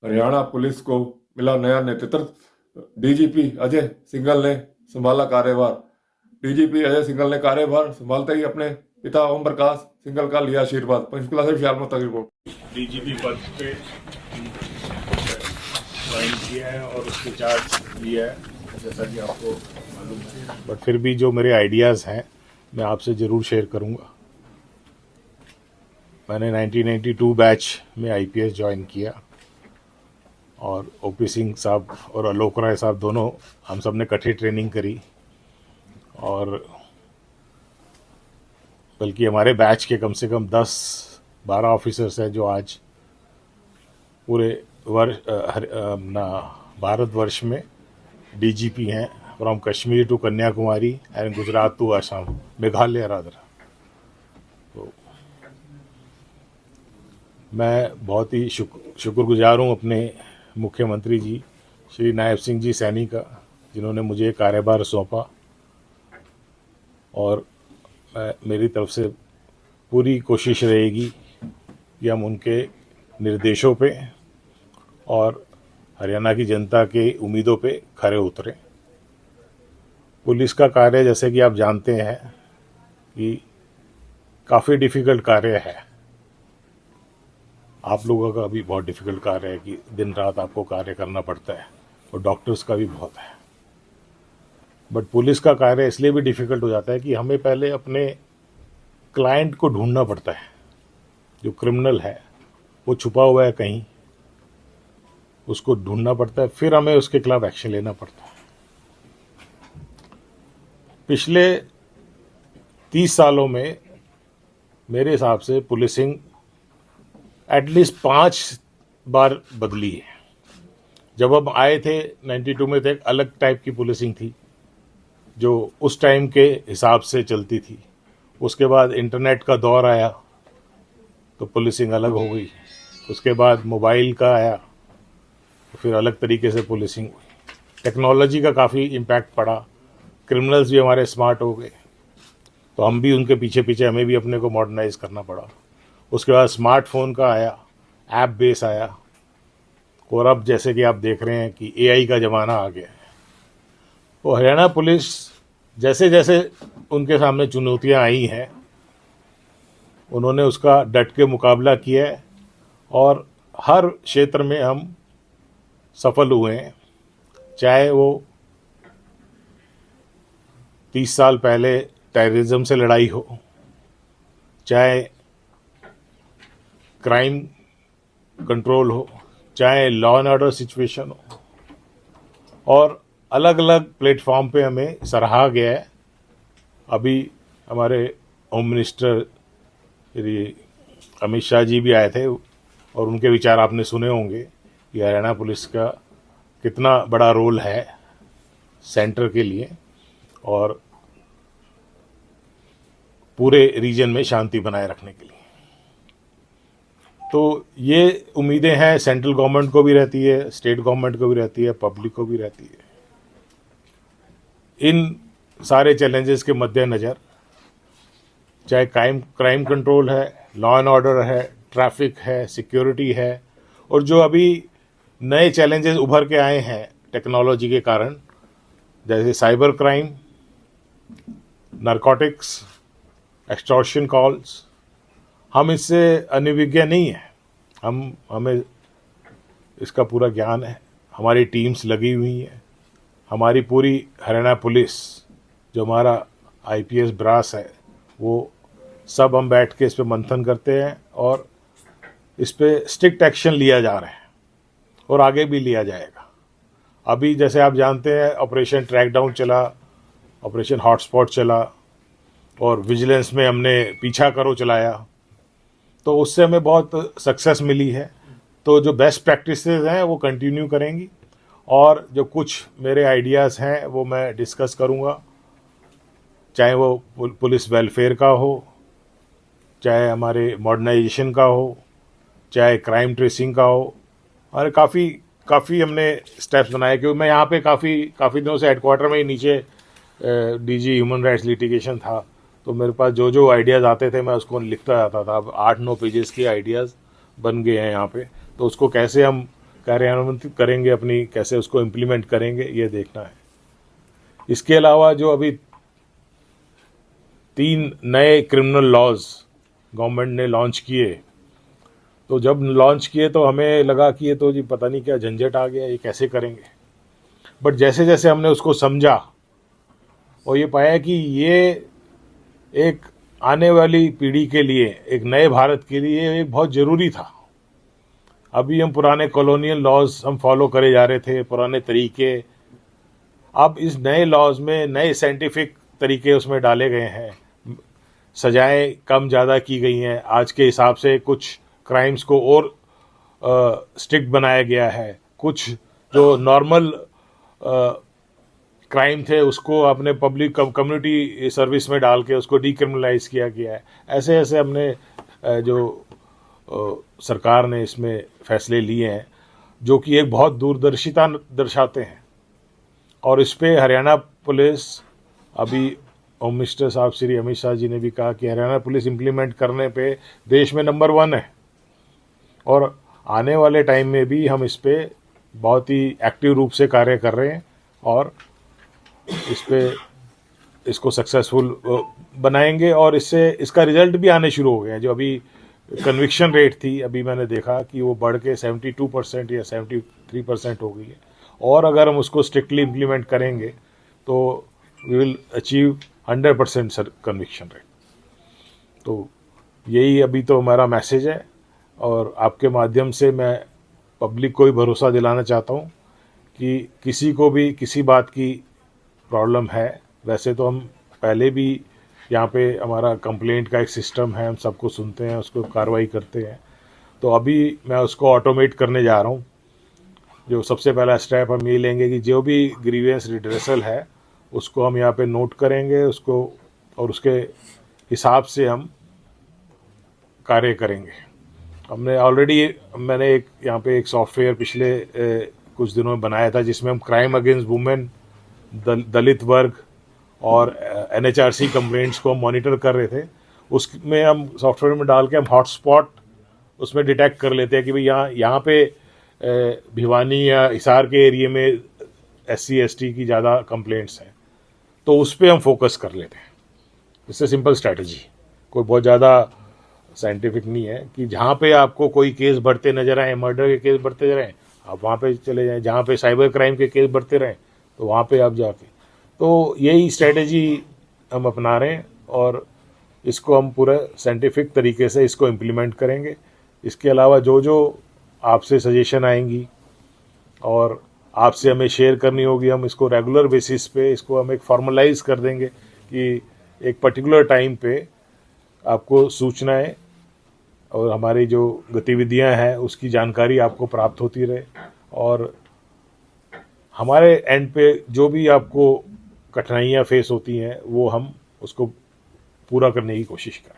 Haryana police को मिला नया नेतृत्व। डीजीपी अजय सिंघल ने संभाला कार्यभार। डीजीपी अजय सिंघल ने कार्यभार संभालते ही अपने पिता ओम प्रकाश सिंघल का लिया आशीर्वाद। पंचकुला से विशाल मोहता की रिपोर्ट। डीजीपी पद पे ज्वाइन किया है और उसके चार्ज लिया है, जैसा कि आपको मालूम है। बट फिर भी जो मेरे आइडियाज़ हैं मैं आपसे ज़रूर शेयर करूंगा। मैंने 1992 बैच में आईपीएस ज्वाइन किया और ओपी सिंह साहब और आलोक राय साहब दोनों हम सब ने इकट्ठी ट्रेनिंग करी। और बल्कि हमारे बैच के कम से कम 10-12 ऑफिसर्स हैं जो आज पूरे भारतवर्ष में डीजीपी हैं, from Kashmir to Kanyakumari and Gujarat to Assam, Meghalaya rather. तो मैं बहुत ही शुक्रगुजार हूँ अपने मुख्यमंत्री जी श्री नायब सिंह जी सैनी का, जिन्होंने मुझे कार्यभार सौंपा। और मेरी तरफ से पूरी कोशिश रहेगी कि हम उनके निर्देशों पे और हरियाणा की जनता के उम्मीदों पे खरे उतरें। पुलिस का कार्य, जैसे कि आप जानते हैं, कि काफ़ी डिफ़िकल्ट कार्य है। आप लोगों का भी बहुत डिफ़िकल्ट कार्य है कि दिन रात आपको कार्य करना पड़ता है, और डॉक्टर्स का भी बहुत है। बट पुलिस का कार्य इसलिए भी डिफ़िकल्ट हो जाता है कि हमें पहले अपने क्लाइंट को ढूंढना पड़ता है। जो क्रिमिनल है वो छुपा हुआ है कहीं, उसको ढूंढना पड़ता है, फिर हमें उसके खिलाफ एक्शन लेना पड़ता है। पिछले 30 सालों में मेरे हिसाब से पुलिसिंग एटलीस्ट 5 बार बदली है। जब हम आए थे 92 में, तो एक अलग टाइप की पुलिसिंग थी जो उस टाइम के हिसाब से चलती थी। उसके बाद इंटरनेट का दौर आया तो पुलिसिंग अलग हो गई। उसके बाद मोबाइल का आया तो फिर अलग तरीके से पुलिसिंग हुई। टेक्नोलॉजी का काफ़ी इम्पैक्ट पड़ा, क्रिमिनल्स भी हमारे स्मार्ट हो गए, तो हम भी उनके पीछे पीछे हमें भी अपने को मॉडर्नाइज करना पड़ा। उसके बाद स्मार्टफोन का आया, ऐप बेस आया, और अब जैसे कि आप देख रहे हैं कि एआई का ज़माना आ गया है। तो हरियाणा पुलिस जैसे जैसे उनके सामने चुनौतियां आई हैं, उन्होंने उसका डट के मुकाबला किया है और हर क्षेत्र में हम सफल हुए हैं। चाहे वो 30 साल पहले टेररिज्म से लड़ाई हो, चाहे क्राइम कंट्रोल हो, चाहे लॉ एंड ऑर्डर सिचुएशन हो, और अलग अलग प्लेटफॉर्म पे हमें सराहा गया है। अभी हमारे होम मिनिस्टर श्री अमित शाह जी भी आए थे और उनके विचार आपने सुने होंगे कि हरियाणा पुलिस का कितना बड़ा रोल है सेंटर के लिए और पूरे रीजन में शांति बनाए रखने के लिए। तो ये उम्मीदें हैं सेंट्रल गवर्नमेंट को भी रहती है, स्टेट गवर्नमेंट को भी रहती है, पब्लिक को भी रहती है। इन सारे चैलेंजेस के मद्देनज़र, चाहे क्राइम कंट्रोल है, लॉ एंड ऑर्डर है, ट्रैफिक है, सिक्योरिटी है, और जो अभी नए चैलेंजेस उभर के आए हैं टेक्नोलॉजी के कारण, जैसे cyber crime, narcotics, extortion calls, हम इससे अनभिज्ञ नहीं है। हमें इसका पूरा ज्ञान है, हमारी टीम्स लगी हुई हैं, हमारी पूरी हरियाणा पुलिस, जो हमारा आईपीएस ब्रास है, वो सब हम बैठ के इस पे मंथन करते हैं और इस पे स्ट्रिक्ट एक्शन लिया जा रहा है और आगे भी लिया जाएगा। अभी जैसे आप जानते हैं ऑपरेशन ट्रैकडाउन चला, ऑपरेशन हॉटस्पॉट चला, और विजिलेंस में हमने पीछा करो चलाया, तो उससे हमें बहुत सक्सेस मिली है। तो जो बेस्ट प्रैक्टिसेस हैं वो कंटिन्यू करेंगी, और जो कुछ मेरे आइडियाज़ हैं वो मैं डिस्कस करूँगा, चाहे वो पुलिस वेलफेयर का हो, चाहे हमारे मॉडर्नाइजेशन का हो, चाहे क्राइम ट्रेसिंग का हो। और काफ़ी हमने स्टेप्स बनाए, क्योंकि मैं यहाँ पे काफ़ी दिनों से हेडक्वार्टर में ही नीचे डीजी ह्यूमन राइट्स लिटिगेशन था, तो मेरे पास जो आइडियाज़ आते थे मैं उसको लिखता जाता था। अब 8-9 पेजेस के आइडियाज़ बन गए हैं यहाँ पे, तो उसको कैसे हम कार्यान्वित करेंगे, अपनी कैसे उसको इम्प्लीमेंट करेंगे, ये देखना है। इसके अलावा जो अभी 3 नए क्रिमिनल लॉज गवर्नमेंट ने लॉन्च किए, तो जब लॉन्च किए तो हमें लगा कि ये तो जी पता नहीं क्या झंझट आ गया, ये कैसे करेंगे। बट जैसे जैसे हमने उसको समझा और ये पाया कि ये एक आने वाली पीढ़ी के लिए, एक नए भारत के लिए एक बहुत ज़रूरी था। अभी हम पुराने कॉलोनियल लॉज हम फॉलो करे जा रहे थे, पुराने तरीके। अब इस नए लॉज में नए साइंटिफिक तरीके उसमें डाले गए हैं, सजाएं कम ज़्यादा की गई हैं, आज के हिसाब से कुछ क्राइम्स को और स्ट्रिक्ट बनाया गया है, कुछ जो नॉर्मल क्राइम थे उसको अपने पब्लिक कम्युनिटी सर्विस में डाल के उसको डीक्रिमिनलाइज किया गया है। ऐसे ऐसे हमने जो सरकार ने इसमें फैसले लिए हैं जो कि एक बहुत दूरदर्शिता दर्शाते हैं। और इस पे हरियाणा पुलिस, अभी होम मिनिस्टर साहब श्री अमित शाह जी ने भी कहा कि हरियाणा पुलिस इम्प्लीमेंट करने पे देश में नंबर 1 है, और आने वाले टाइम में भी हम इस पे बहुत ही एक्टिव रूप से कार्य कर रहे हैं और इस पे इसको सक्सेसफुल बनाएंगे। और इससे इसका रिजल्ट भी आने शुरू हो गए हैं। जो अभी कन्विक्शन रेट थी, अभी मैंने देखा कि वो बढ़ के 72% या 73% हो गई है। और अगर हम उसको स्ट्रिक्टली इम्प्लीमेंट करेंगे तो we will achieve 100% conviction rate. तो यही अभी तो हमारा मैसेज है, और आपके माध्यम से मैं पब्लिक को भी भरोसा दिलाना चाहता हूँ कि किसी को भी किसी बात की प्रॉब्लम है, वैसे तो हम पहले भी यहाँ पे हमारा कंप्लेंट का एक सिस्टम है, हम सबको सुनते हैं, उसको कार्रवाई करते हैं। तो अभी मैं उसको ऑटोमेट करने जा रहा हूँ। जो सबसे पहला स्टेप हम ये लेंगे कि जो भी ग्रीवेंस रिड्रेसल है उसको हम यहाँ पे नोट करेंगे उसको, और उसके हिसाब से हम कार्य करेंगे। हमने ऑलरेडी, मैंने एक यहाँ पे एक सॉफ्टवेयर पिछले कुछ दिनों में बनाया था जिसमें हम क्राइम अगेंस्ट वुमेन, दलित वर्ग और NHRC कंप्लेंट्स को हम मॉनिटर कर रहे थे। उसमें हम सॉफ्टवेयर में डाल के हम हॉटस्पॉट उसमें डिटेक्ट कर लेते हैं कि भाई यहाँ पे भिवानी या हिसार के एरिया में SC ST की ज़्यादा कंप्लेंट्स हैं, तो उस पर हम फोकस कर लेते हैं। इससे सिंपल स्ट्रैटेजी, कोई बहुत ज़्यादा साइंटिफिक नहीं है कि जहाँ पे आपको कोई केस बढ़ते नजर आए, मर्डर के केस बढ़ते रहें, आप वहाँ पे चले जाएं। जहाँ पे साइबर क्राइम के केस बढ़ते रहें तो वहाँ पे आप जाके, तो यही स्ट्रैटेजी हम अपना रहे हैं और इसको हम पूरा साइंटिफिक तरीके से इसको इम्प्लीमेंट करेंगे। इसके अलावा जो जो आपसे सजेशन आएंगी और आपसे हमें शेयर करनी होगी, हम इसको रेगुलर बेसिस पे इसको हम एक फॉर्मलाइज कर देंगे कि एक पर्टिकुलर टाइम पे आपको सूचनाएं और हमारी जो गतिविधियां हैं उसकी जानकारी आपको प्राप्त होती रहे, और हमारे एंड पे जो भी आपको कठिनाइयां फेस होती हैं वो हम उसको पूरा करने की कोशिश करें।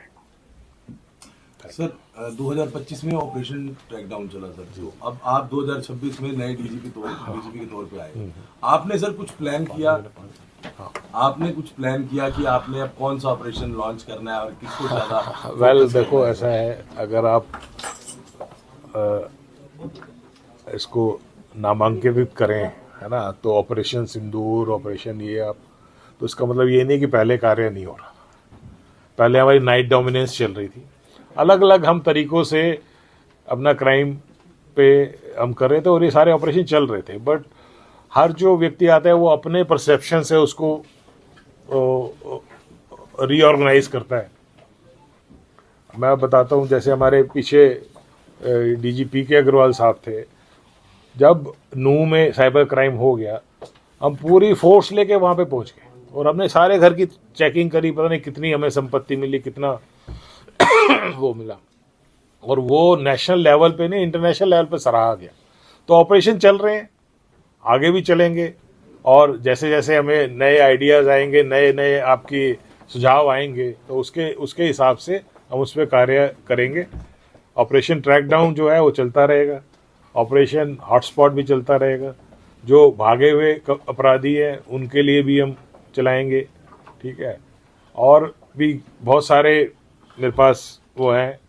सर 2025 में ऑपरेशन ट्रैकडाउन चला सर, तो अब आप 2026 में नए डीजीपी के तौर पे आए। आपने सर कुछ प्लान किया? आपने कुछ प्लान किया कि आपने अब कौन सा ऑपरेशन लॉन्च करना है और किसको ज्यादा? वेल देखो, ऐसा है, अगर आप इसको नामांकित करें, है ना, तो ऑपरेशन सिंदूर, ऑपरेशन ये आप, तो इसका मतलब ये नहीं कि पहले कार्य नहीं हो रहा। पहले हमारी नाइट डोमिनेंस चल रही थी, अलग अलग हम तरीकों से अपना क्राइम पे हम कर रहे थे और ये सारे ऑपरेशन चल रहे थे। बट हर जो व्यक्ति आता है वो अपने परसेप्शन से उसको रीऑर्गेनाइज करता है। मैं बताता हूँ, जैसे हमारे पीछे DGP के अग्रवाल साहब थे, जब नूह में साइबर क्राइम हो गया हम पूरी फोर्स लेके वहाँ पे पहुँच गए और हमने सारे घर की चेकिंग करी, पता नहीं कितनी हमें संपत्ति मिली, कितना वो मिला, और वो नेशनल लेवल पे नहीं, इंटरनेशनल लेवल पे सराहा गया। तो ऑपरेशन चल रहे हैं, आगे भी चलेंगे, और जैसे जैसे हमें नए आइडियाज़ आएंगे, नए नए आपकी सुझाव आएंगे, तो उसके हिसाब से हम उस पर कार्य करेंगे। ऑपरेशन ट्रैकडाउन जो है वो चलता रहेगा, ऑपरेशन हॉटस्पॉट भी चलता रहेगा, जो भागे हुए अपराधी हैं उनके लिए भी हम चलाएंगे, ठीक है। और भी बहुत सारे मेरे पास वो हैं,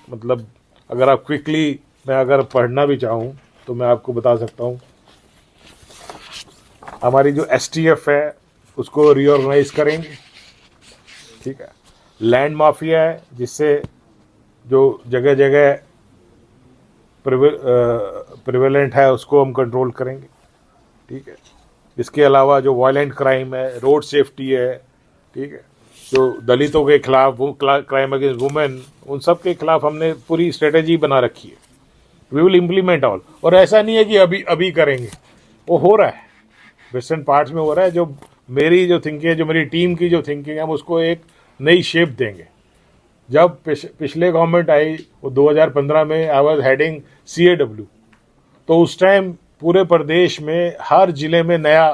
मतलब अगर आप क्विकली, मैं अगर पढ़ना भी चाहूँ तो मैं आपको बता सकता हूँ, हमारी जो STF है उसको रीऑर्गेनाइज करेंगे, ठीक है। लैंड माफिया है जिससे जो जगह जगह प्रिवेलेंट है उसको हम कंट्रोल करेंगे, ठीक है। इसके अलावा जो वायलेंट क्राइम है, रोड सेफ्टी है, ठीक है, जो दलितों के खिलाफ, वो क्राइम अगेंस्ट वुमेन, उन सब के खिलाफ हमने पूरी स्ट्रेटेजी बना रखी है। We will implement all. और ऐसा नहीं है कि अभी अभी करेंगे, वो हो रहा है, वेस्टर्न पार्ट्स में हो रहा है। जो मेरी जो थिंकिंग है, जो मेरी टीम की जो थिंकिंग है, हम उसको एक नई शेप देंगे। जब पिछले गवर्नमेंट आई, वो 2015 में आई वाज हेडिंग CAW, तो उस टाइम पूरे प्रदेश में हर जिले में नया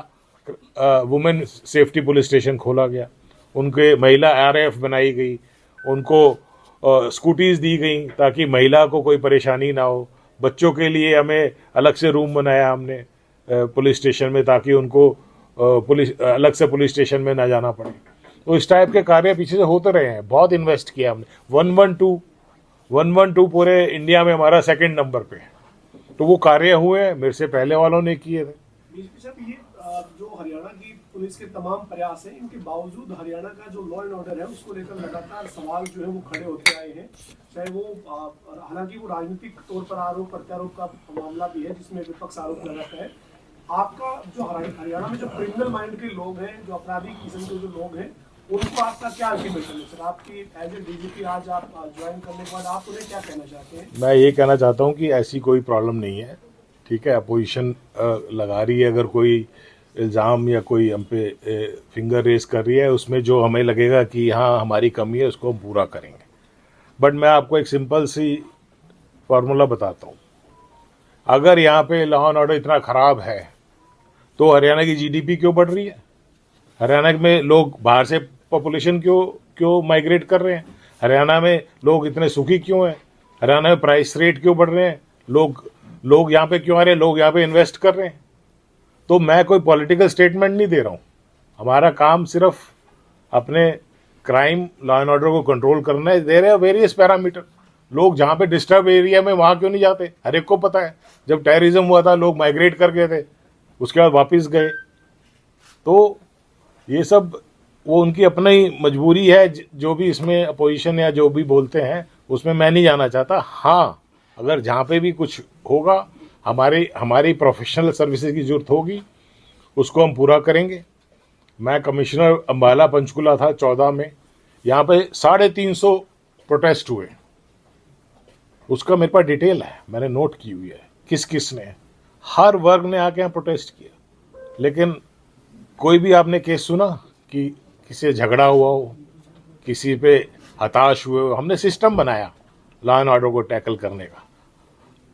वुमेन सेफ्टी पुलिस स्टेशन खोला गया, उनके महिला RF बनाई गई, उनको स्कूटीज दी गई ताकि महिला को कोई परेशानी ना हो। बच्चों के लिए हमें अलग से रूम बनाया हमने पुलिस स्टेशन में, ताकि उनको अलग से पुलिस स्टेशन में ना जाना पड़े। तो इस टाइप के कार्य पीछे से होते रहे हैं, बहुत इन्वेस्ट किया हमने। 112 पूरे इंडिया में हमारा 2nd नंबर पे है, तो वो कार्य हुए हैं, मेरे से पहले वालों ने किए थे। डीजीपी साहब, ये जो हरियाणा की पुलिस के तमाम प्रयास हैं, इनके बावजूद हरियाणा का जो लॉ एंड ऑर्डर है उसको लेकर लगातार सवाल जो है वो खड़े होते आए हैं। चाहे वो हालांकि वो राजनीतिक तौर पर आरोप प्रत्यारोप का मामला भी है जिसमें विपक्ष आरोप लगाता है। आपका जो हरियाणा में जो क्रिमिनल माइंड के लोग हैं, जो अपराधी किस्म के जो लोग हैं, उनको आपका क्या अल्टीमेटम है सर? आपकी एज ए DGP आज आप ज्वाइन करने के बाद आप उन्हें क्या कहना चाहते हैं? मैं ये कहना चाहता हूँ कि ऐसी कोई प्रॉब्लम नहीं है, ठीक है। अपोजिशन लगा रही है, अगर कोई इल्ज़ाम या कोई हम पे फिंगर रेस कर रही है, उसमें जो हमें लगेगा कि हाँ हमारी कमी है, उसको हम पूरा करेंगे। बट मैं आपको एक सिंपल सी फार्मूला बताता हूँ। अगर यहाँ पे लॉ एंड ऑर्डर इतना ख़राब है तो हरियाणा की GDP क्यों बढ़ रही है? हरियाणा में लोग बाहर से पॉपुलेशन क्यों माइग्रेट कर रहे हैं? हरियाणा में लोग इतने सुखी क्यों हैं? हरियाणा में प्राइस रेट क्यों बढ़ रहे हैं? लोग यहाँ पे क्यों आ रहे हैं? लोग यहाँ पे इन्वेस्ट कर रहे हैं। तो मैं कोई पॉलिटिकल स्टेटमेंट नहीं दे रहा हूँ। हमारा काम सिर्फ अपने क्राइम लॉ एंड ऑर्डर को कंट्रोल करना है। दे रहे हैं वेरियस पैरामीटर। लोग जहाँ पे डिस्टर्ब एरिया में वहाँ क्यों नहीं जाते? हर एक को पता है, जब टेररिज्म हुआ था लोग माइग्रेट कर गए थे, उसके बाद वापस गए। तो ये सब वो उनकी अपनी मजबूरी है। जो भी इसमें अपोजिशन या जो भी बोलते हैं उसमें मैं नहीं जाना चाहता। हाँ, अगर जहाँ पे भी कुछ होगा, हमारी प्रोफेशनल सर्विसेज की जरूरत होगी, उसको हम पूरा करेंगे। मैं कमिश्नर अम्बाला पंचकुला था 14 में, यहाँ पे 350 प्रोटेस्ट हुए, उसका मेरे पास डिटेल है, मैंने नोट की हुई है किस किस ने, हर वर्ग ने आके यहाँ प्रोटेस्ट किया। लेकिन कोई भी आपने केस सुना कि किसी से झगड़ा हुआ हो, किसी पे हताश हुए हो? हमने सिस्टम बनाया लॉ एंड ऑर्डर को टैकल करने का।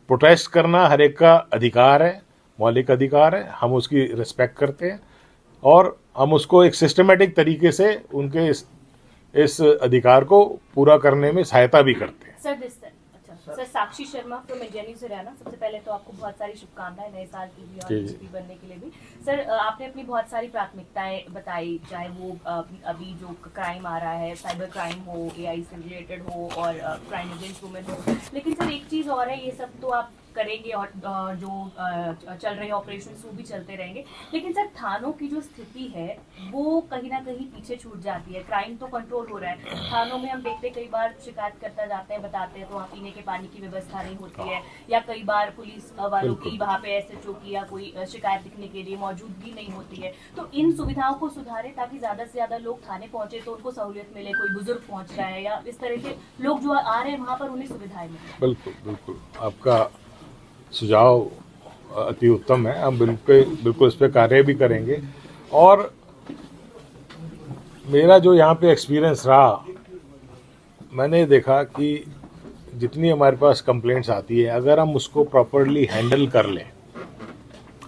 प्रोटेस्ट करना हर एक का अधिकार है, मौलिक अधिकार है, हम उसकी रिस्पेक्ट करते हैं और हम उसको एक सिस्टमेटिक तरीके से उनके इस अधिकार को पूरा करने में सहायता भी करते हैं। Sir, Sakshi Sharma from India news Haryana. सबसे पहले तो आपको बहुत सारी शुभकामनाएं नए साल की भी और DGP बनने के लिए भी। सर, आपने अपनी बहुत सारी प्राथमिकताएं बताई, चाहे वो अभी जो क्राइम आ रहा है, साइबर क्राइम हो, AI से रिलेटेड हो और क्राइम अगेंस्ट वुमेन हो। लेकिन सर एक चीज़ और है, ये सब तो आप करेंगे और जो चल रहे ऑपरेशन वो भी चलते रहेंगे, लेकिन सर थानों की जो स्थिति है वो कहीं ना कहीं पीछे छूट जाती है। क्राइम तो कंट्रोल हो रहा है, थानों में हम देखते कई बार शिकायत करता जाते हैं, बताते हैं तो वहाँ पीने के पानी की व्यवस्था नहीं होती है, या कई बार पुलिस वालों की वहाँ पे SHO की या कोई शिकायत लिखने के लिए मौजूदगी नहीं होती है। तो इन सुविधाओं को सुधारें ताकि ज्यादा से ज्यादा लोग थाने पहुंचे तो उनको सहूलियत मिले, कोई बुजुर्ग पहुंच जाए या इस तरह के लोग जो आ रहे हैं वहाँ पर उन्हें सुविधाएं मिले। बिल्कुल बिल्कुल, आपका सुझाव अति उत्तम है। हम बिल्कुल इस पर कार्य भी करेंगे। और मेरा जो यहाँ पे एक्सपीरियंस रहा, मैंने देखा कि जितनी हमारे पास कंप्लेंट्स आती है, अगर हम उसको प्रॉपरली हैंडल कर लें,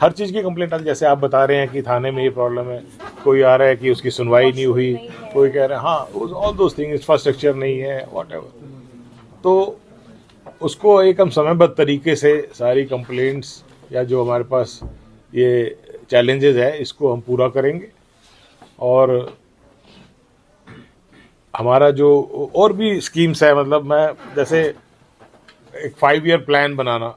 हर चीज़ की कंप्लेंट आती है। जैसे आप बता रहे हैं कि थाने में ये प्रॉब्लम है, कोई आ रहा है कि उसकी सुनवाई नहीं हुई, कोई कह रहा है हाँ ऑल दोज थिंग, इंफ्रास्ट्रक्चर नहीं है, व्हाटएवर। तो उसको एक हम समयबद्ध तरीके से सारी कंप्लेंट्स या जो हमारे पास ये चैलेंजेस है इसको हम पूरा करेंगे। और हमारा जो और भी स्कीम्स है, मतलब मैं जैसे एक 5 ईयर प्लान बनाना,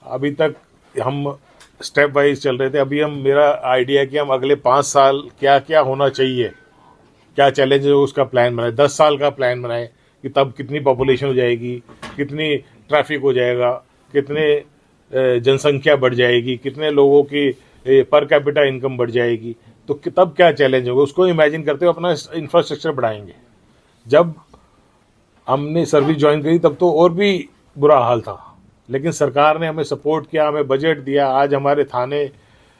अभी तक हम स्टेप वाइज चल रहे थे। अभी हम मेरा आइडिया है कि हम अगले 5 साल क्या क्या होना चाहिए, क्या चैलेंज है, उसका प्लान बनाए। 10 साल का प्लान बनाए कि तब कितनी पॉपुलेशन हो जाएगी, कितनी ट्रैफिक हो जाएगा, कितने जनसंख्या बढ़ जाएगी, कितने लोगों की पर कैपिटा इनकम बढ़ जाएगी, तो तब क्या चैलेंज होगा, उसको इमेजिन करते हुए अपना इंफ्रास्ट्रक्चर बढ़ाएंगे। जब हमने सर्विस ज्वाइन करी तब तो और भी बुरा हाल था, लेकिन सरकार ने हमें सपोर्ट किया, हमें बजट दिया। आज हमारे थाने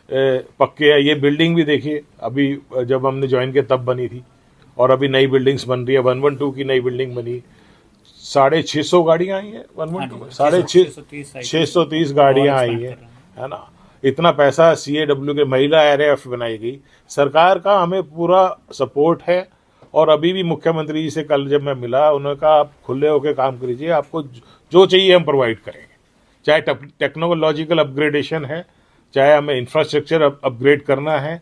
पक्के हैं। ये बिल्डिंग भी देखिए, अभी जब हमने ज्वाइन किया तब बनी थी, और अभी नई बिल्डिंग्स बन रही है। 112 की नई बिल्डिंग बनी, 650 गाड़ियाँ आई हैं 112 में, 630 गाड़ियाँ आई हैं, है ना। इतना पैसा CAW के महिला RAF बनाई गई। सरकार का हमें पूरा सपोर्ट है। और अभी भी मुख्यमंत्री जी से कल जब मैं मिला, उन्होंने कहा आप खुले होकर काम कीजिए, आपको जो चाहिए हम प्रोवाइड करेंगे, चाहे टेक्नोलॉजिकल अपग्रेडेशन है, चाहे हमें इंफ्रास्ट्रक्चर अपग्रेड करना है,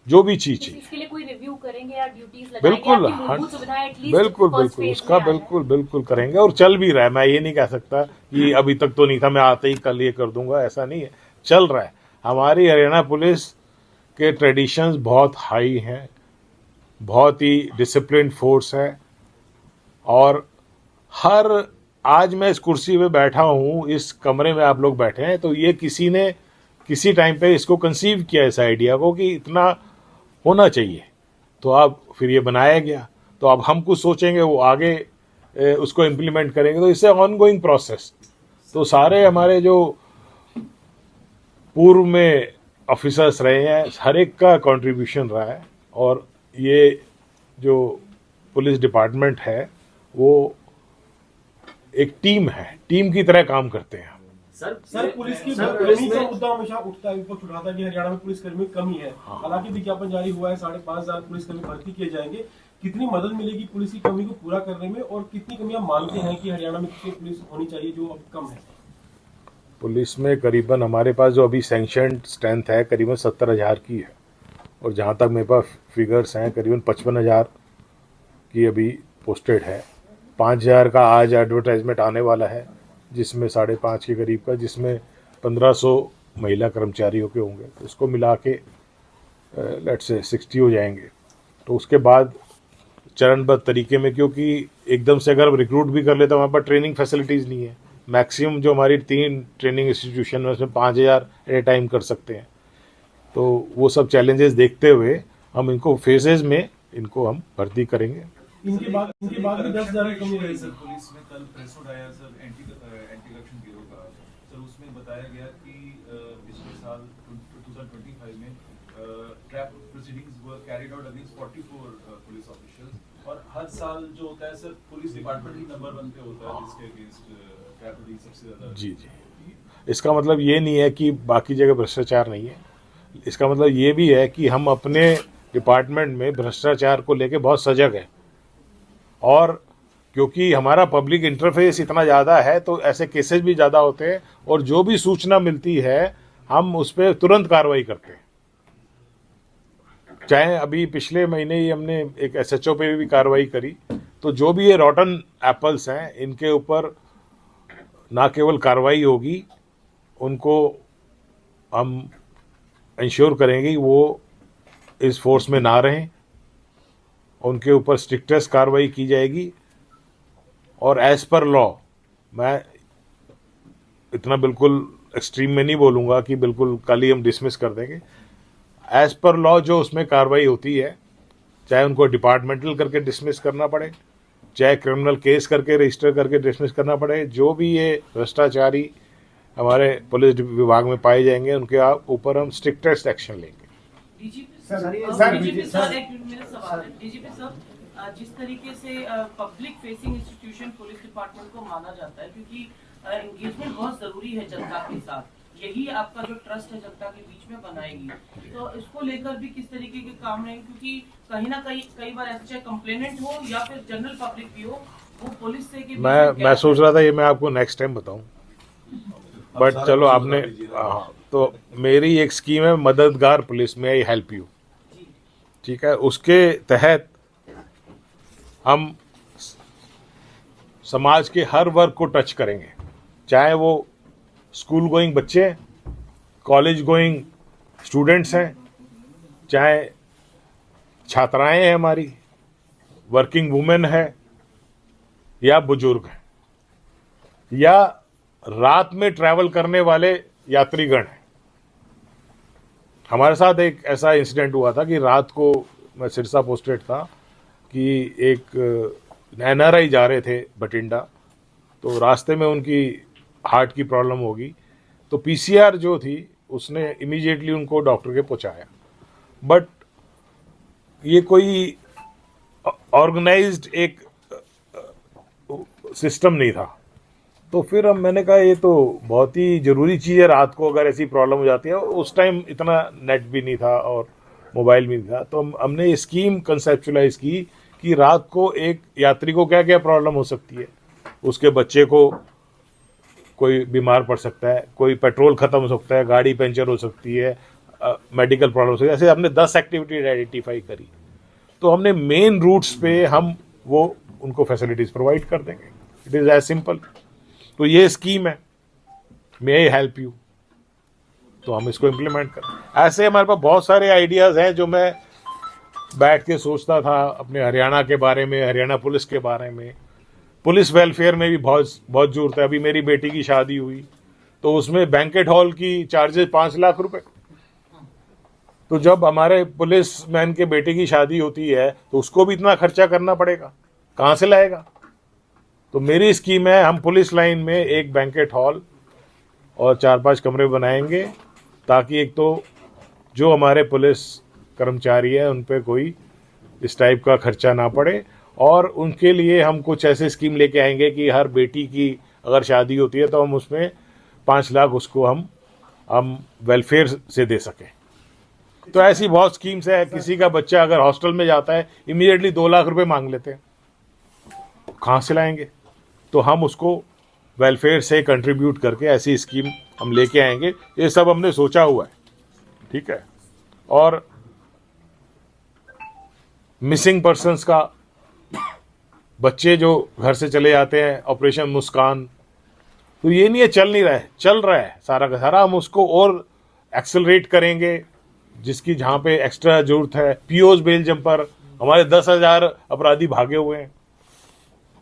जो भी चीज चाहिए। इसके लिए कोई रिव्यू करेंगे या ड्यूटीज लगाएंगे? बिल्कुल, आपकी मूलभूत सुविधाएं एटलीस्ट बिल्कुल फर्स्ट बिल्कुल फेज उसका में आ जाए। बिल्कुल करेंगे, और चल भी रहा है। मैं ये नहीं कह सकता कि अभी तक तो नहीं था, मैं आते ही कल ये कर दूंगा, ऐसा नहीं है, चल रहा है। हमारी हरियाणा पुलिस के ट्रेडिशंस बहुत हाई हैं, बहुत ही डिसिप्लिन फोर्स है। और आज मैं इस कुर्सी पे बैठा हूँ, इस कमरे में आप लोग बैठे हैं, तो ये किसी ने किसी टाइम पे इसको कंसीव किया, इस आइडिया को कि इतना होना चाहिए, तो अब फिर ये बनाया गया। तो अब हम कुछ सोचेंगे, वो आगे उसको इम्प्लीमेंट करेंगे, तो इससे ऑनगोइंग प्रोसेस। तो सारे हमारे जो पूर्व में ऑफिसर्स रहे हैं, हर एक का कंट्रीब्यूशन रहा है। और ये जो पुलिस डिपार्टमेंट है वो एक टीम है, टीम की तरह काम करते हैं। सर पुलिस की कमी का मुद्दा हमेशा उठता है, विपक्ष उठाता है कि हरियाणा में पुलिस कर्मी की कमी है। हालांकि विज्ञापन जारी हुआ है, 5,500 पुलिसकर्मी भर्ती किए जाएंगे। कितनी मदद मिलेगी पुलिस की कमी को पूरा करने में, और कितनी कमियां मानते हैं कि हरियाणा में कितनी पुलिस होनी चाहिए जो अब कम है? पुलिस में करीबन हमारे पास जो अभी सैंक्शनड स्ट्रेंथ है करीबन 70,000 की है, और जहाँ तक मेरे पास फिगर्स हैं करीबन 55,000 की अभी पोस्टेड है। 5,000 का आज एडवर्टाइजमेंट आने वाला है, जिसमें 5.5 के करीब का, जिसमें 1,500 महिला कर्मचारियों के होंगे। तो उसको मिला के लेट से 60 हो जाएंगे। तो उसके बाद चरणबद्ध तरीके में, क्योंकि एकदम से अगर हम रिक्रूट भी कर लेते हैं, हमारे पास ट्रेनिंग फैसिलिटीज़ नहीं है। मैक्सिमम जो हमारी 3 ट्रेनिंग इंस्टीट्यूशन है उसमें 5,000 एट ए टाइम कर सकते हैं। तो वो सब चैलेंजेस देखते हुए हम इनको फेजेस में इनको हम भर्ती करेंगे। इनके बाद भी 10,000 की कमी रहेगी। सर पुलिस में कल प्रेस नोट आया सर एंटी करप्शन ब्यूरो का। सर उसमें बताया गया कि पिछले साल 2025 में trap proceedings were carried out against 44 police officials, और हर साल जो होता है सर पुलिस डिपार्टमेंट ही नंबर 1 पे होता है जिसके अगेंस्ट ट्रैप प्रोसीडिंग सबसे ज्यादा। जी। इसका मतलब ये नहीं है कि बाकी जगह भ्रष्टाचार नहीं है। इसका मतलब ये भी है कि हम अपने डिपार्टमेंट में भ्रष्टाचार को लेके बहुत सजग हैं, और क्योंकि हमारा पब्लिक इंटरफेस इतना ज़्यादा है तो ऐसे केसेस भी ज़्यादा होते हैं, और जो भी सूचना मिलती है हम उस पर तुरंत कार्रवाई करते हैं। चाहे अभी पिछले महीने ही हमने एक SHO पे भी कार्रवाई करी। तो जो भी ये रॉटन एप्पल्स हैं, इनके ऊपर ना केवल कार्रवाई होगी, उनको हम इंश्योर करेंगे कि वो इस फोर्स में ना रहें, उनके ऊपर स्ट्रिक्टेस्ट कार्रवाई की जाएगी। और एज पर लॉ, मैं इतना बिल्कुल एक्सट्रीम में नहीं बोलूँगा कि बिल्कुल कल ही हम डिसमिस कर देंगे। एज पर लॉ जो उसमें कार्रवाई होती है, चाहे उनको डिपार्टमेंटल करके डिसमिस करना पड़े, चाहे क्रिमिनल केस करके रजिस्टर करके डिसमिस करना पड़े, जो भी ये भ्रष्टाचारी हमारे पुलिस विभाग में पाए जाएंगे उनके ऊपर हम स्ट्रिक्टेस्ट एक्शन लेंगे। डीजीपी सर, एक मेरा सवाल है। डीजीपी सर, जिस तरीके से public facing institution police department को माना जाता है, क्योंकि एंगेजमेंट बहुत जरूरी है जनता के साथ, यही आपका जो ट्रस्ट है जनता के बीच में बनाएगी, तो इसको लेकर भी किस तरीके के काम रहेंगे? क्योंकि कहीं ना कहीं कई बार ऐसा, चाहे कंप्लेनेंट हो या फिर जनरल पब्लिक भी हो, वो पुलिस से मैं सोच रहा था ये मैं आपको नेक्स्ट टाइम बताऊं, बट चलो आपने, हाँ, तो मेरी एक स्कीम है मददगार पुलिस में, आई हेल्प यू, ठीक है। उसके तहत हम समाज के हर वर्ग को टच करेंगे, चाहे वो स्कूल गोइंग बच्चे हैं, कॉलेज गोइंग स्टूडेंट्स हैं, चाहे छात्राएं हैं हमारी, वर्किंग वुमेन है, या बुजुर्ग हैं, या रात में ट्रैवल करने वाले यात्रीगण हैं। हमारे साथ एक ऐसा इंसिडेंट हुआ था कि रात को मैं सिरसा पोस्टेड था कि एक NRI जा रहे थे बठिंडा, तो रास्ते में उनकी हार्ट की प्रॉब्लम होगी, तो PCR जो थी उसने इमीडिएटली उनको डॉक्टर के पहुंचाया। बट ये कोई ऑर्गेनाइज्ड एक सिस्टम नहीं था। तो फिर अब मैंने कहा ये तो बहुत ही ज़रूरी चीज़ है, रात को अगर ऐसी प्रॉब्लम हो जाती है। उस टाइम इतना नेट भी नहीं था और मोबाइल भी नहीं था, तो हमने ये स्कीम कंसेप्चुलाइज की कि रात को एक यात्री को क्या क्या प्रॉब्लम हो सकती है। उसके बच्चे को कोई बीमार पड़ सकता है, कोई पेट्रोल ख़त्म हो सकता है, गाड़ी पंचर हो सकती है, मेडिकल प्रॉब्लम हो सकती है। ऐसे हमने 10 एक्टिविटी आइडेंटिफाई करी। तो हमने मेन रूट्स पे हम वो उनको फैसिलिटीज़ प्रोवाइड कर देंगे। It is as simple. तो ये स्कीम है, मे आई हेल्प यू, तो हम इसको इम्प्लीमेंट करें। ऐसे हमारे पास बहुत सारे आइडियाज़ हैं जो मैं बैठ के सोचता था अपने हरियाणा के बारे में, हरियाणा पुलिस के बारे में। पुलिस वेलफेयर में भी बहुत जरूरत है। अभी मेरी बेटी की शादी हुई तो उसमें बैंकेट हॉल की चार्जेस 5 लाख रुपए। तो जब हमारे पुलिस मैन के बेटे की शादी होती है तो उसको भी इतना खर्चा करना पड़ेगा, कहाँ से लाएगा। तो मेरी स्कीम है, हम पुलिस लाइन में एक बैंकेट हॉल और 4-5 कमरे बनाएंगे, ताकि एक तो जो हमारे पुलिस कर्मचारी है उन पे कोई इस टाइप का खर्चा ना पड़े, और उनके लिए हम कुछ ऐसे स्कीम लेके आएंगे कि हर बेटी की अगर शादी होती है तो हम उसमें 5 लाख उसको हम वेलफेयर से दे सकें। तो ऐसी बहुत स्कीम्स है। किसी का बच्चा अगर हॉस्टल में जाता है इमीडिएटली 2 लाख रुपए मांग लेते हैं, कहाँ से लाएंगे। तो हम उसको वेलफेयर से कंट्रीब्यूट करके ऐसी स्कीम हम लेके आएंगे। ये सब हमने सोचा हुआ है, ठीक है। और मिसिंग पर्सन्स का, बच्चे जो घर से चले जाते हैं, ऑपरेशन मुस्कान, तो ये नहीं है चल नहीं रहा है, चल रहा है सारा का सारा। हम उसको और एक्सेलरेट करेंगे, जिसकी जहाँ पे एक्स्ट्रा जरूरत है। पीओज बेल जंपर, हमारे 10,000 अपराधी भागे हुए हैं,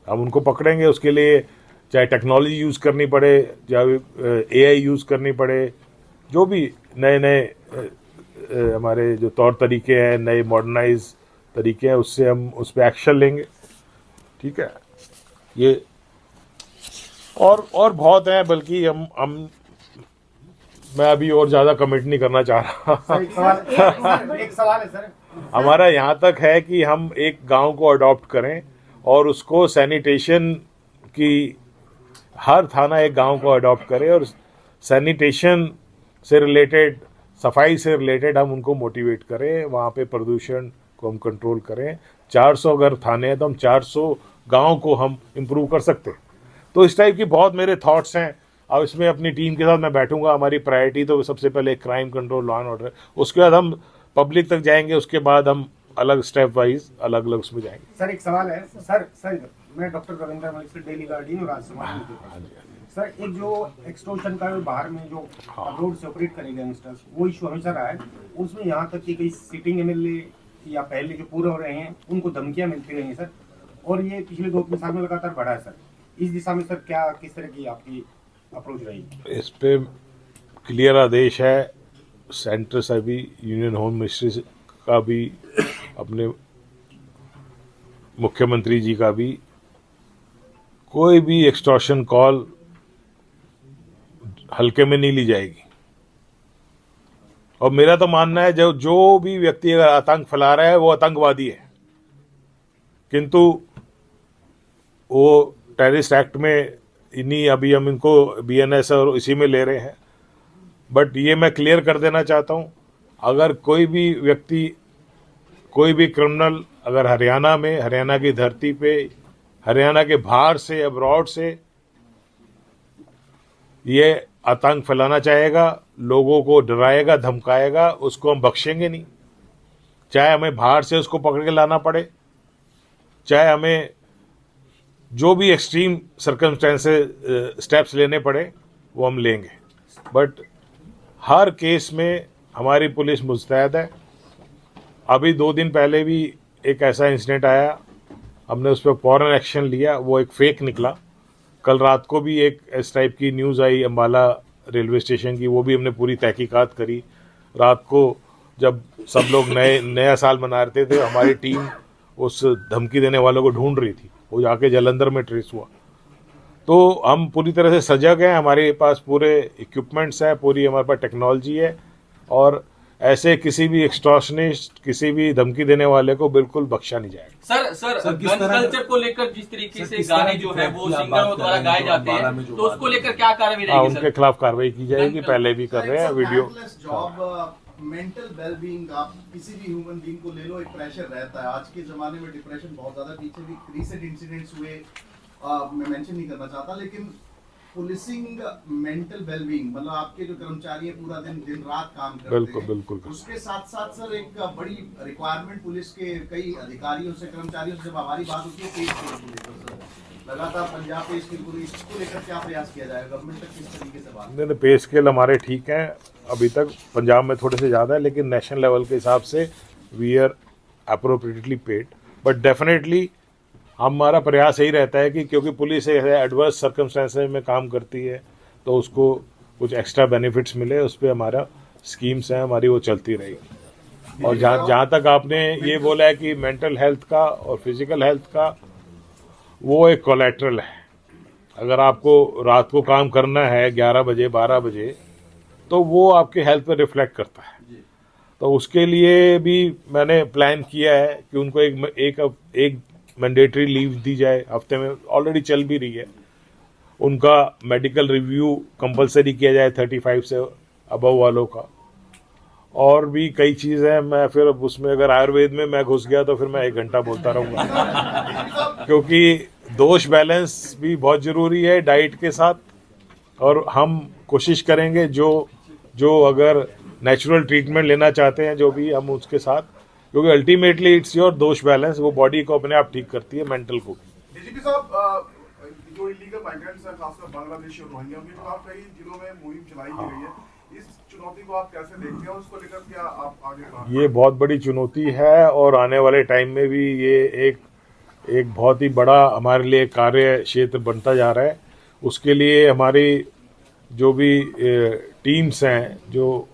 हम उनको पकड़ेंगे। उसके लिए चाहे टेक्नोलॉजी यूज़ करनी पड़े, चाहे AI यूज़ करनी पड़े, जो भी नए नए हमारे जो तौर तरीके हैं, नए मॉडर्नाइज तरीके हैं, उससे हम उस पर एक्शन लेंगे, ठीक है। ये और बहुत है, बल्कि हम मैं अभी और ज़्यादा कमिट नहीं करना चाह रहा। एक सवाल है सर। हमारा यहाँ तक है कि हम एक गांव को अडॉप्ट करें और उसको सैनिटेशन की, हर थाना एक गांव को अडॉप्ट करे और सैनिटेशन से रिलेटेड, सफाई से रिलेटेड हम उनको मोटिवेट करें। वहाँ पे प्रदूषण को हम कंट्रोल करें। 400 अगर थाने हैं तो हम 400 गांव को हम इम्प्रूव कर सकते हैं। तो इस टाइप की बहुत मेरे थॉट्स हैं। अब इसमें अपनी टीम के साथ मैं बैठूंगा। हमारी प्रायोरिटी तो सबसे पहले crime control, law and order, उसके बाद हम पब्लिक तक जाएंगे, उसके बाद हम अलग स्टेप वाइज अलग अलग उसमें जाएंगे। सर एक सवाल है सर, मैं डॉक्टर रविंद्र मलिक से, डेली गार्डियन और राज समाज। सर एक जो एक्सटॉर्शन का बाहर में जो रोड से ऑपरेट करे गैंगस्टर्स, वो इशू हमेशा रहा है। उसमें यहाँ तक कि कई सिटिंग MLA या पहले जो पूरे हो रहे हैं उनको धमकियां मिलती रही हैं सर, और ये पिछले 2-3 साल में लगातार बढ़ा है सर। इस दिशा में सर क्या, किस तरह की आपकी अप्रोच रही? इस पे क्लियर आदेश है सेंटर से भी, यूनियन होम मिनिस्ट्री का भी, अपने मुख्यमंत्री जी का भी। कोई भी एक्सटॉर्शन कॉल हल्के में नहीं ली जाएगी। और मेरा तो मानना है जो भी व्यक्ति अगर आतंक फैला रहा है वो आतंकवादी है, किंतु वो टेररिस्ट एक्ट में इन्हीं, अभी हम इनको BNS और इसी में ले रहे हैं। बट ये मैं क्लियर कर देना चाहता हूँ, अगर कोई भी व्यक्ति, कोई भी क्रिमिनल अगर हरियाणा में, हरियाणा की धरती पे, हरियाणा के बाहर से, अब्रॉड से ये आतंक फैलाना चाहेगा, लोगों को डराएगा, धमकाएगा, उसको हम बख्शेंगे नहीं। चाहे हमें बाहर से उसको पकड़ के लाना पड़े, चाहे हमें जो भी एक्सट्रीम सर्कमस्टेंसेस स्टेप्स लेने पड़े, वो हम लेंगे, बट हर केस में हमारी पुलिस मुस्तैद है। अभी 2 दिन पहले भी एक ऐसा इंसिडेंट आया, हमने उस पर फौरन एक्शन लिया, वो एक फेक निकला। कल रात को भी एक इस टाइप की न्यूज़ आई अम्बाला रेलवे स्टेशन की, वो भी हमने पूरी तहकीकात करी। रात को जब सब लोग नया साल मना रहे थे, हमारी टीम उस धमकी देने वालों को ढूंढ रही थी, वो जाके जालंधर में ट्रेस हुआ। तो हम पूरी तरह से सजग हैं, हमारे पास पूरे इक्विपमेंट्स हैं, पूरी हमारे पास टेक्नोलॉजी है, और ऐसे किसी भी एक्सटॉर्शनिस्ट, किसी भी धमकी देने वाले को बिल्कुल बख्शा नहीं जाएगा। सर किस गन तरह कल्चर को लेकर जिस तरीके से किस तरह गाने की जो है थ्रेट वो की आप सिंगरों बात द्वारा कर रहे गाए हैं, जाते अम्बाला में हैं, जो तो उसको बात लेकर क्या कार्रवाई हाँ, रहेगी उनके सर? खिलाफ कार्रवाई की जाएगी, पहले भी कर रहे हैं वीडियो। जॉब मेंटल वेलबींग, आप किसी भी ह्यूमन बीइंग को ले लो, एक प्रेशर रहता है। आज के जमाने में डिप्रेशन बहुत ज्यादा, पीछे भी रिसेंट इंसिडेंट्स हुए, मैं मेंशन नहीं करना चाहता, लेकिन पुलिसिंग मेंटल वेलबींग, मतलब आपके जो कर्मचारी हैं पूरा दिन रात काम करते बिल्कुल हैं, बिल्कुल। उसके साथ साथ सर एक बड़ी रिक्वायरमेंट पुलिस के कई अधिकारियों से, कर्मचारियों से जब हमारी बात होती है पेश को लेकर, सर लगातार पंजाब पेश को लेकर क्या प्रयास किया जाएगा, गवर्नमेंट तक किस तरीके से बात? नहीं, पे स्केल हमारे ठीक हैं, अभी तक पंजाब में थोड़े से ज़्यादा है, लेकिन नेशनल लेवल के हिसाब से we are appropriately paid. But definitely हमारा प्रयास यही रहता है कि क्योंकि पुलिस एडवर्स सर्कमस्टेंसेस में काम करती है, तो उसको कुछ एक्स्ट्रा बेनिफिट्स मिले, उस पर हमारा स्कीम्स हैं हमारी, वो चलती रहेगी। और जहाँ तक आपने ये बोला है कि मेंटल हेल्थ का और फिजिकल हेल्थ का, वो एक कोलैटरल है। अगर आपको रात को काम करना है 11 बजे 12 बजे, तो वो आपके हेल्थ पर रिफ्लेक्ट करता है। तो उसके लिए भी मैंने प्लान किया है कि उनको एक मैंडेटरी लीव दी जाए, हफ्ते में ऑलरेडी चल भी रही है। उनका मेडिकल रिव्यू कंपलसरी किया जाए 35 से अबव वालों का, और भी कई चीज़ें हैं। मैं फिर उसमें अगर आयुर्वेद में मैं घुस गया तो फिर मैं 1 घंटा बोलता रहूँगा क्योंकि दोष बैलेंस भी बहुत ज़रूरी है डाइट के साथ, और हम कोशिश करेंगे जो अगर नेचुरल ट्रीटमेंट लेना चाहते हैं, जो भी हम उसके साथ, क्योंकि अल्टीमेटली इट्स योर दोष बैलेंस, वो बॉडी को अपने आप ठीक करती है, मेंटल को भी। डीजीपी साहब, जो इलीगल माइग्रेंट्स हैं, खासकर बांग्लादेशी और रोहिंग्या की, तो आप कई जिलों में मुहिम चलाई की गई है, इस चुनौती को आप कैसे देखते हैं और उसको लेकर क्या आप आगे? ये बहुत बड़ी चुनौती है, और आने वाले टाइम में भी ये एक बहुत ही बड़ा हमारे लिए कार्य क्षेत्र बनता जा रहा है। उसके लिए हमारी जो भी टीम्स हैं, जो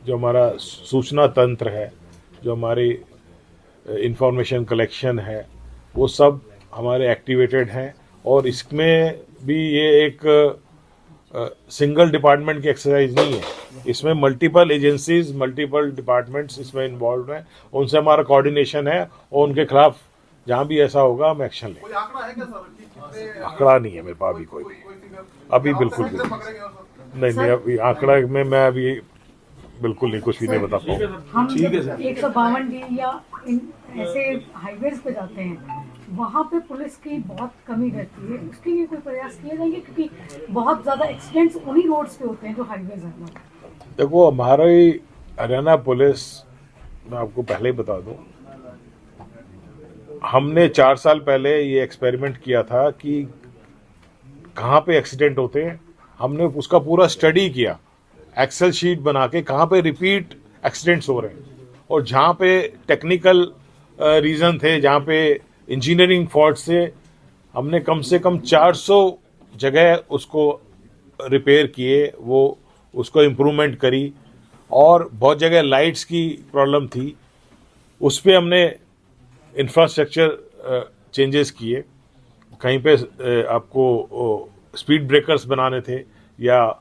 हमारा सूचना तंत्र है, जो हमारी इंफॉर्मेशन कलेक्शन है, वो सब हमारे एक्टिवेटेड हैं। और इसमें भी ये एक सिंगल डिपार्टमेंट की एक्सरसाइज नहीं है, इसमें मल्टीपल एजेंसीज, मल्टीपल डिपार्टमेंट्स इसमें इन्वॉल्व हैं, उनसे हमारा कोऑर्डिनेशन है, और उनके खिलाफ जहाँ भी ऐसा होगा हम एक्शन लेंगे। कोई आंकड़ा है क्या सर कि कितने? आंकड़ा नहीं है मेरे पास अभी कोई भी, अभी बिल्कुल भी नहीं, अभी आंकड़ा में मैं अभी बिल्कुल नहीं, कुछ भी नहीं बता पाऊँ। हम 152 डी या ऐसे हाईवेज पे जाते हैं, वहाँ पे पुलिस की बहुत कमी रहती है, उसके लिए कोई प्रयास किए जाएंगे? क्योंकि बहुत ज़्यादा एक्सीडेंट्स उन्हीं रोड्स पे होते हैं जो हाईवेज हैं। देखो, हमारी हरियाणा पुलिस, मैं आपको पहले ही बता दूं, हमने 4 साल पहले ये एक्सपेरिमेंट किया था कि कहाँ पे एक्सीडेंट होते हैं। हमने उसका पूरा स्टडी किया, एक्सेल शीट बना के, कहाँ पे रिपीट एक्सीडेंट्स हो रहे हैं, और जहाँ पे टेक्निकल रीज़न थे, जहाँ पे इंजीनियरिंग फॉल्ट से, हमने कम से कम 400 जगह उसको रिपेयर किए, वो उसको इम्प्रूवमेंट करी। और बहुत जगह लाइट्स की प्रॉब्लम थी, उस पर हमने इंफ्रास्ट्रक्चर चेंजेस किए। कहीं पे आपको स्पीड ब्रेकर्स बनाने थे, या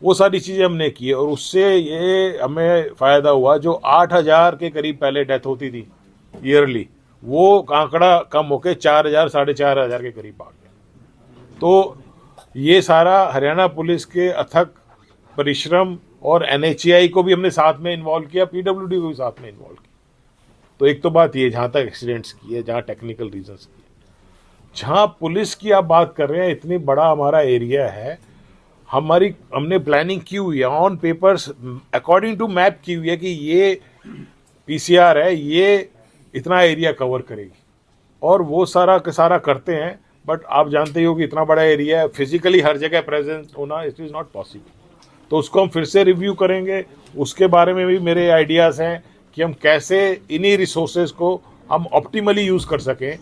वो सारी चीज़ें हमने की, और उससे ये हमें फ़ायदा हुआ। जो 8000 के करीब पहले डेथ होती थी ईयरली, वो आंकड़ा कम होकर 4000 साढ़े 4000 के करीब आ गया। तो ये सारा हरियाणा पुलिस के अथक परिश्रम, और NHAI को भी हमने साथ में इन्वॉल्व किया, PWD को भी साथ में इन्वॉल्व किया। तो एक तो बात ये, जहाँ तक एक्सीडेंट्स की है, जहाँ टेक्निकल रीजंस की है। जहाँ पुलिस की आप बात कर रहे हैं, इतनी बड़ा हमारा एरिया है, हमने प्लानिंग की हुई है, on papers according to map की हुई है कि ये PCR है, ये इतना एरिया कवर करेगी, और वो सारा का सारा करते हैं। बट आप जानते ही हो कि इतना बड़ा एरिया है, फिजिकली हर जगह प्रेजेंट होना इट इज़ नॉट पॉसिबल। तो उसको हम फिर से रिव्यू करेंगे। उसके बारे में भी मेरे आइडियाज़ हैं कि हम कैसे इन्हीं रिसोर्सेज को हम ऑप्टिमली यूज़ कर सकें,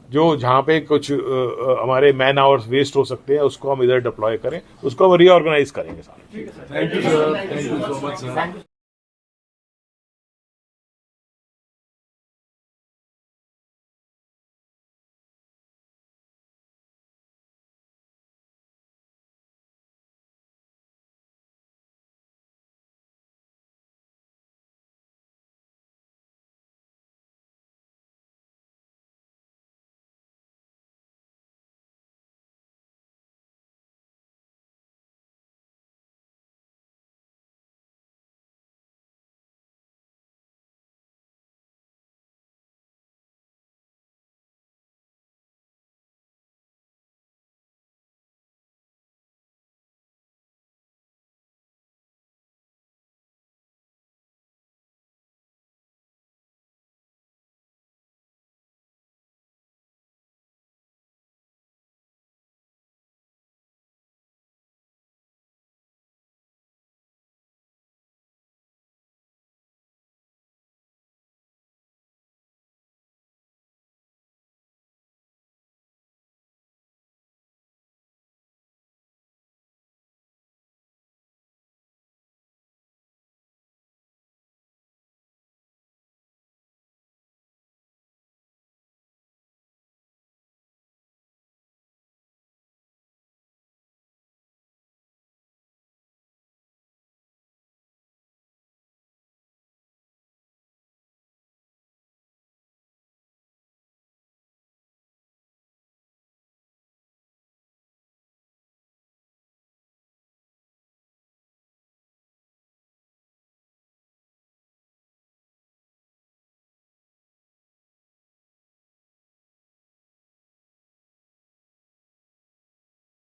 जो जहाँ पे कुछ हमारे मैन आवर्स वेस्ट हो सकते हैं उसको हम इधर डिप्लॉय करें, उसको हम रीऑर्गेनाइज करेंगे सारा। Thank you sir, thank you so much sir.